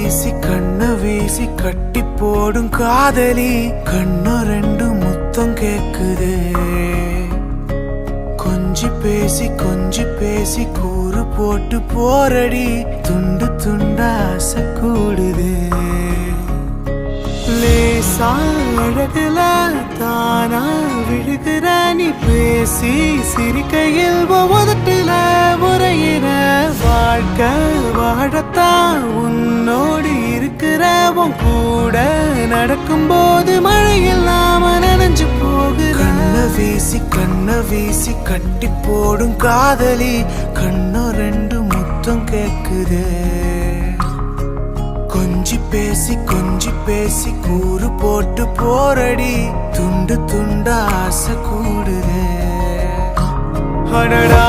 வீசி கண்ண வீசி கட்டி போடும் காதலி கண்ணு ரெண்டு முத்தம் கேக்குதே கொஞ்சி பேசி கூறு போட்டு போரடி துண்டு துண்டா ஆசை கூடுதே லேசா அழகுல தானா விழுகிற நீ பேசி சிரிக்கையில் உதட்டுல முறையிற வாழ்க்கை வாழத்தான் உன்னோடு இருக்கிற உன் கூட நடக்கும்போது மழையில் நாம நனைஞ்சு போகிற கண்ண வீசி கட்டி போடும் காதலி கண்ணு ரெண்டு முத்தம் கேக்குதே கொஞ்சி பேசி கூறு போட்டு போரடி துண்டு துண்டா ஆசை கூடுதே அடடா